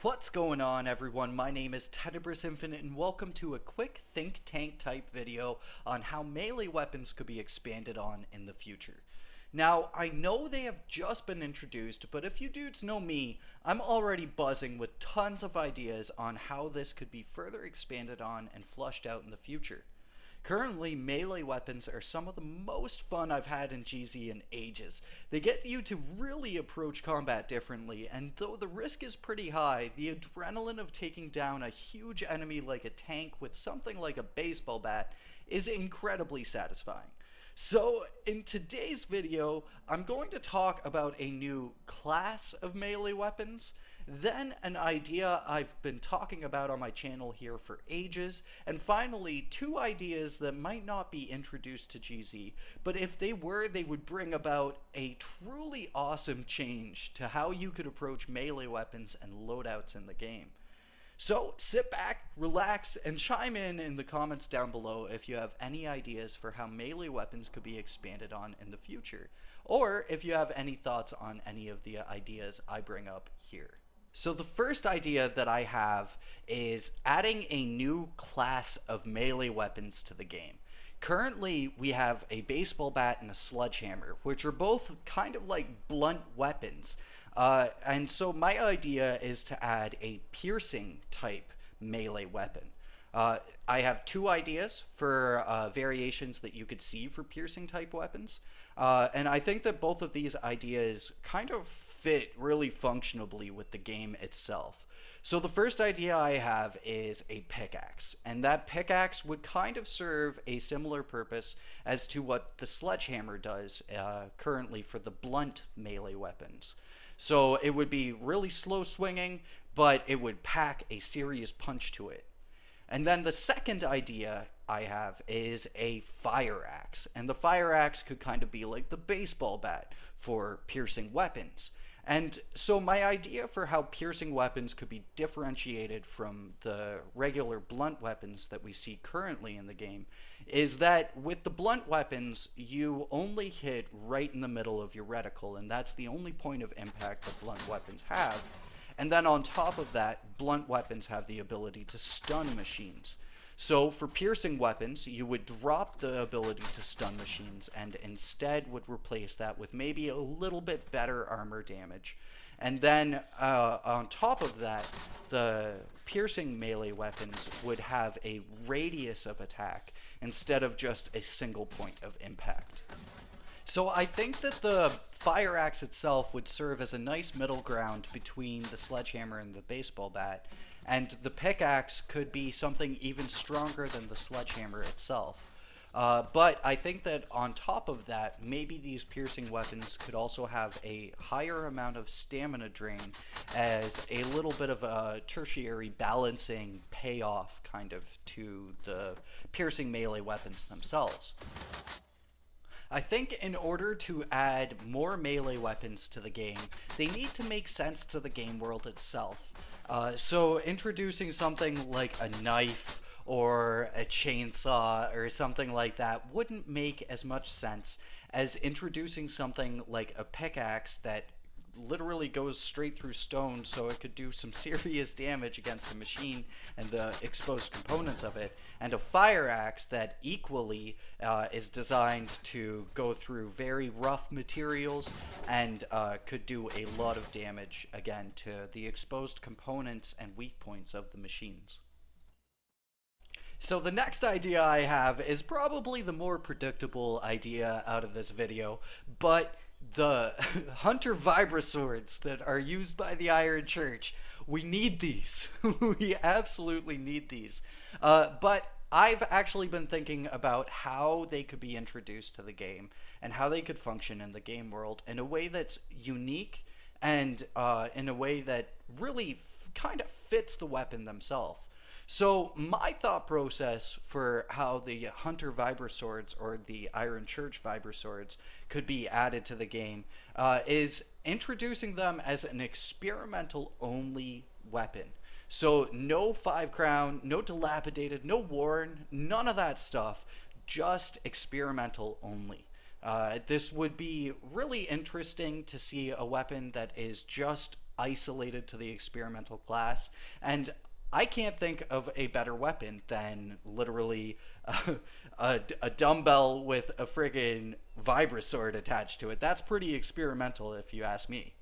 What's going on, everyone? My name is Tenebris Infinite and welcome to a quick think tank type video on how melee weapons could be expanded on in the future. Now, I know they have just been introduced, but if you dudes know me, I'm already buzzing with tons of ideas on how this could be further expanded on and flushed out in the future. Currently, melee weapons are some of the most fun I've had in GZ in ages. They get you to really approach combat differently, and though the risk is pretty high, the adrenaline of taking down a huge enemy like a tank with something like a baseball bat is incredibly satisfying. So, in today's video, I'm going to talk about a new class of melee weapons, then an idea I've been talking about on my channel here for ages, and finally, two ideas that might not be introduced to GZ, but if they were, they would bring about a truly awesome change to how you could approach melee weapons and loadouts in the game. So sit back, relax, and chime in the comments down below if you have any ideas for how melee weapons could be expanded on in the future, or if you have any thoughts on any of the ideas I bring up here. So the first idea that I have is adding a new class of melee weapons to the game. Currently, we have a baseball bat and a sledgehammer, which are both kind of like blunt weapons. And so my idea is to add a piercing type melee weapon. I have two ideas for variations that you could see for piercing type weapons. And I think that both of these ideas kind of fit really functionally with the game itself. So the first idea I have is a pickaxe, and that pickaxe would kind of serve a similar purpose as to what the sledgehammer does currently for the blunt melee weapons. So it would be really slow swinging, but it would pack a serious punch to it. And then the second idea I have is a fire axe, and the fire axe could kind of be like the baseball bat for piercing weapons. And so my idea for how piercing weapons could be differentiated from the regular blunt weapons that we see currently in the game is that with the blunt weapons, you only hit right in the middle of your reticle, and that's the only point of impact that blunt weapons have. And then on top of that, blunt weapons have the ability to stun machines. So for piercing weapons, you would drop the ability to stun machines and instead would replace that with maybe a little bit better armor damage. And then on top of that, the piercing melee weapons would have a radius of attack instead of just a single point of impact. So I think that the fire axe itself would serve as a nice middle ground between the sledgehammer and the baseball bat, and the pickaxe could be something even stronger than the sledgehammer itself. But I think that on top of that, maybe these piercing weapons could also have a higher amount of stamina drain as a little bit of a tertiary balancing payoff kind of to the piercing melee weapons themselves. I think in order to add more melee weapons to the game, they need to make sense to the game world itself. So introducing something like a knife or a chainsaw or something like that wouldn't make as much sense as introducing something like a pickaxe that literally goes straight through stone, so it could do some serious damage against the machine and the exposed components of it, and a fire axe that equally is designed to go through very rough materials and could do a lot of damage again to the exposed components and weak points of the machines. So the next idea I have is probably the more predictable idea out of this video, but the Hunter Vibra swords that are used by the Iron Church, we need these. We absolutely need these. But I've actually been thinking about how they could be introduced to the game and how they could function in the game world in a way that's unique and in a way that really kind of fits the weapon themselves. So my thought process for how the Hunter Vibra swords or the Iron Church Vibra swords could be added to the game is introducing them as an experimental only weapon. So no 5 crown, no dilapidated, no worn, none of that stuff, just experimental only. This would be really interesting to see a weapon that is just isolated to the experimental class. And I can't think of a better weapon than literally a dumbbell with a friggin' Vibra sword attached to it. That's pretty experimental, if you ask me.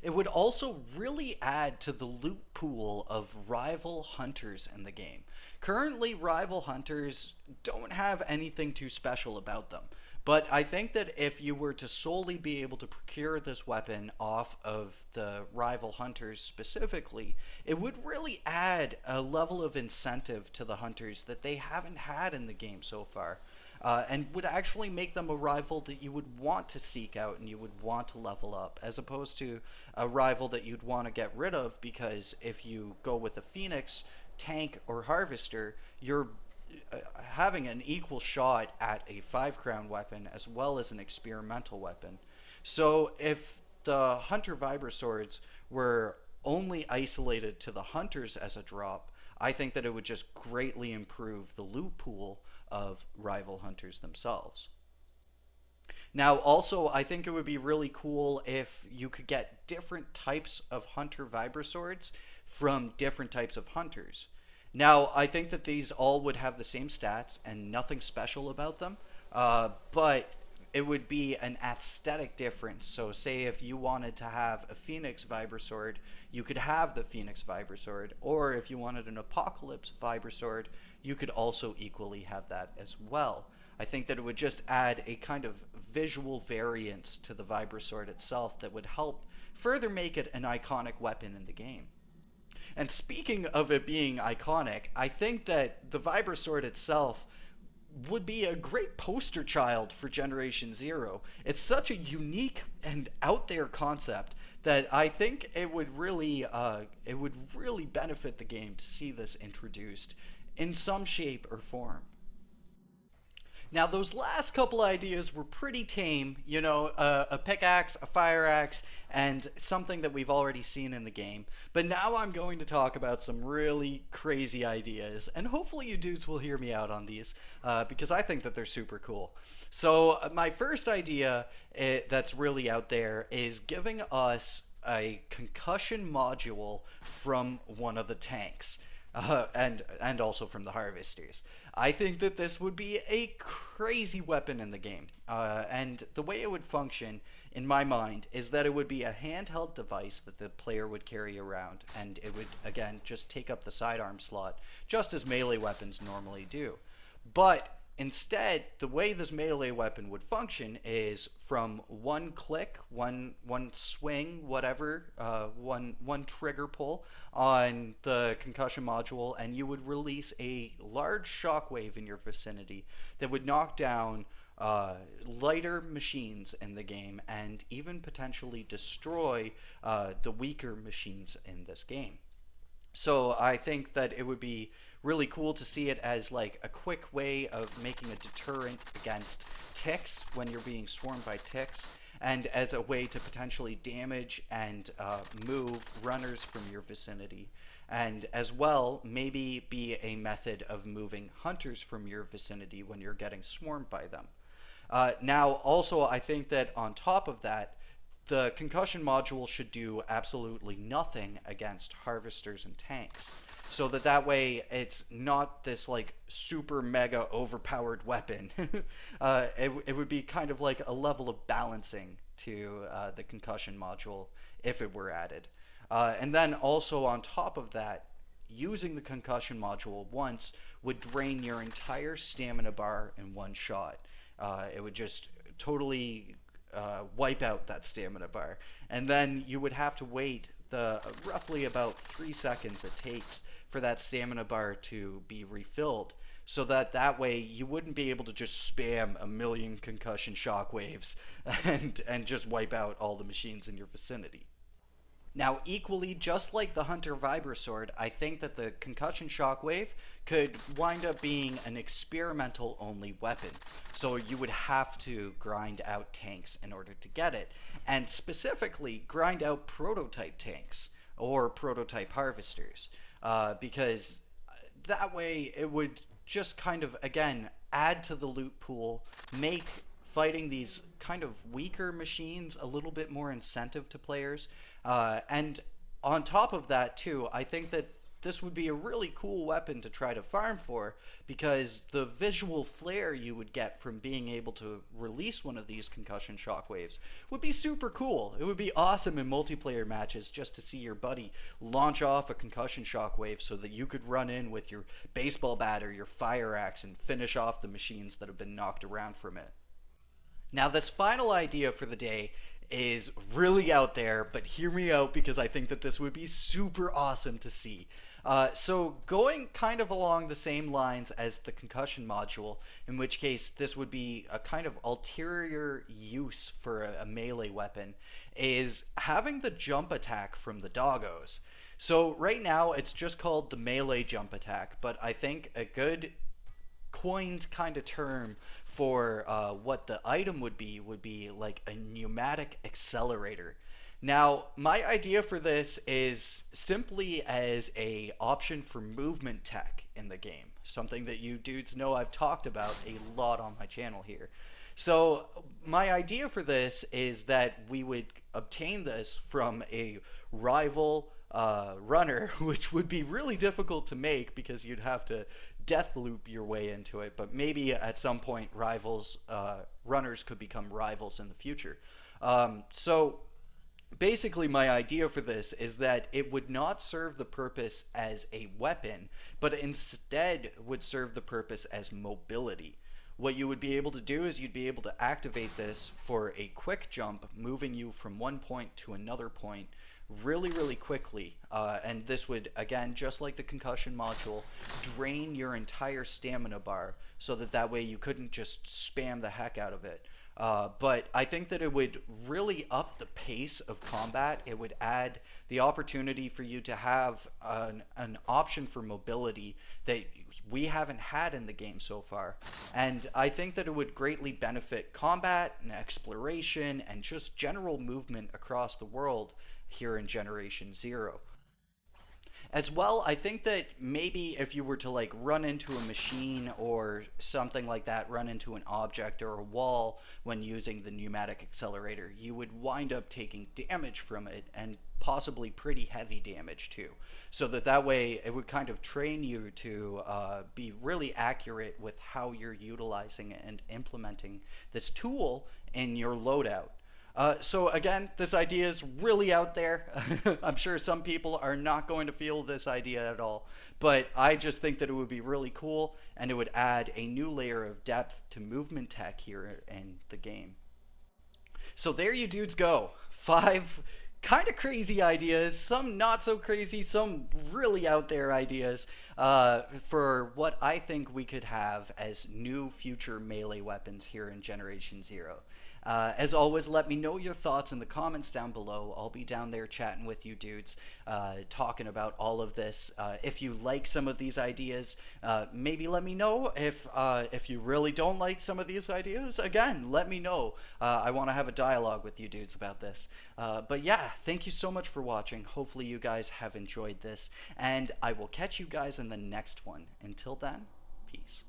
It would also really add to the loot pool of rival hunters in the game. Currently, rival hunters don't have anything too special about them. But I think that if you were to solely be able to procure this weapon off of the rival hunters specifically, it would really add a level of incentive to the hunters that they haven't had in the game so far. And would actually make them a rival that you would want to seek out and you would want to level up, as opposed to a rival that you'd want to get rid of, because if you go with a Phoenix, tank, or harvester, you're having an equal shot at a 5 crown weapon as well as an experimental weapon. So if the Hunter Vibra swords were only isolated to the hunters as a drop, I think that it would just greatly improve the loot pool of rival hunters themselves. Now, also, I think it would be really cool if you could get different types of Hunter Vibra swords from different types of hunters. Now, I think that these all would have the same stats and nothing special about them, but it would be an aesthetic difference. So, say if you wanted to have a Phoenix Vibra sword, you could have the Phoenix Vibra sword, or if you wanted an Apocalypse Vibra sword, you could also equally have that as well. I think that it would just add a kind of visual variance to the Vibra sword itself that would help further make it an iconic weapon in the game. And speaking of it being iconic, I think that the Vibra sword itself would be a great poster child for Generation Zero. It's such a unique and out there concept that I think it would really benefit the game to see this introduced in some shape or form. Now, those last couple ideas were pretty tame, you know, a pickaxe, a fire axe, and something that we've already seen in the game. But now I'm going to talk about some really crazy ideas, and hopefully you dudes will hear me out on these, because I think that they're super cool. So my first idea that's really out there is giving us a concussion module from one of the tanks. And also from the harvesters. I think that this would be a crazy weapon in the game. And the way it would function, in my mind, is that it would be a handheld device that the player would carry around. And it would, again, just take up the sidearm slot, just as melee weapons normally do. But instead, the way this melee weapon would function is from one click, one swing, whatever, one trigger pull on the concussion module, and you would release a large shockwave in your vicinity that would knock down lighter machines in the game and even potentially destroy the weaker machines in this game. So I think that it would be really cool to see it as like a quick way of making a deterrent against ticks when you're being swarmed by ticks, and as a way to potentially damage and move runners from your vicinity, and as well maybe be a method of moving hunters from your vicinity when you're getting swarmed by them. Now also, I think that on top of that, the concussion module should do absolutely nothing against harvesters and tanks, so that way it's not this like super mega overpowered weapon. It would be kind of like a level of balancing to the concussion module if it were added. And then also on top of that, using the concussion module once would drain your entire stamina bar in one shot. It would just totally wipe out that stamina bar, and then you would have to wait the roughly about 3 seconds it takes for that stamina bar to be refilled, so that way you wouldn't be able to just spam a million concussion shockwaves and just wipe out all the machines in your vicinity. Now, equally, just like the Hunter Vibra sword, I think that the concussion shockwave could wind up being an experimental only weapon. So you would have to grind out tanks in order to get it, and specifically grind out prototype tanks or prototype harvesters, because that way it would just kind of, again, add to the loot pool, make fighting these kind of weaker machines a little bit more incentive to players, And on top of that, too, I think that this would be a really cool weapon to try to farm for because the visual flair you would get from being able to release one of these concussion shockwaves would be super cool. It would be awesome in multiplayer matches just to see your buddy launch off a concussion shockwave so that you could run in with your baseball bat or your fire axe and finish off the machines that have been knocked around from it. Now, this final idea for the day is really out there, but hear me out because I think that this would be super awesome to see. So, going kind of along the same lines as the concussion module, in which case this would be a kind of ulterior use for a melee weapon, is having the jump attack from the doggos. So, right now it's just called the melee jump attack, but I think a good coined kind of term for what the item would be like a pneumatic accelerator. Now, my idea for this is simply as a option for movement tech in the game, something that you dudes know I've talked about a lot on my channel here. So my idea for this is that we would obtain this from a rival runner, which would be really difficult to make because you'd have to death loop your way into it. But maybe at some point, runners could become rivals in the future. So basically, my idea for this is that it would not serve the purpose as a weapon, but instead would serve the purpose as mobility. What you would be able to do is you'd be able to activate this for a quick jump, moving you from one point to another point really, really quickly. And this would, again, just like the concussion module, drain your entire stamina bar so that way you couldn't just spam the heck out of it. But I think that it would really up the pace of combat. It would add the opportunity for you to have an option for mobility that we haven't had in the game so far. And I think that it would greatly benefit combat and exploration and just general movement across the world here in Generation Zero. As well, I think that maybe if you were to like run into a machine or something like that, run into an object or a wall when using the pneumatic accelerator, you would wind up taking damage from it, and possibly pretty heavy damage too. So that way it would kind of train you to be really accurate with how you're utilizing and implementing this tool in your loadout. So again, this idea is really out there. I'm sure some people are not going to feel this idea at all, but I just think that it would be really cool, and it would add a new layer of depth to movement tech here in the game. So there you dudes go. 5 kind of crazy ideas, some not so crazy, some really out there ideas for what I think we could have as new future melee weapons here in Generation Zero. As always, let me know your thoughts in the comments down below. I'll be down there chatting with you dudes, talking about all of this. If you like some of these ideas, maybe let me know. If you really don't like some of these ideas, again, let me know. I want to have a dialogue with you dudes about this. But yeah, thank you so much for watching. Hopefully you guys have enjoyed this, and I will catch you guys in the next one. Until then, peace.